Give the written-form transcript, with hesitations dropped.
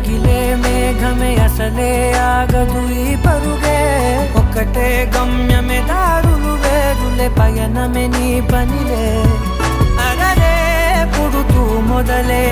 రగిలే మేఘమే అసలే ఆగదు ఈ పరుగే ఒక్కటే గమ్యమే దారులు వేరులే పయనమే నీ పనిలే అరరే పుడుతూ మొదలే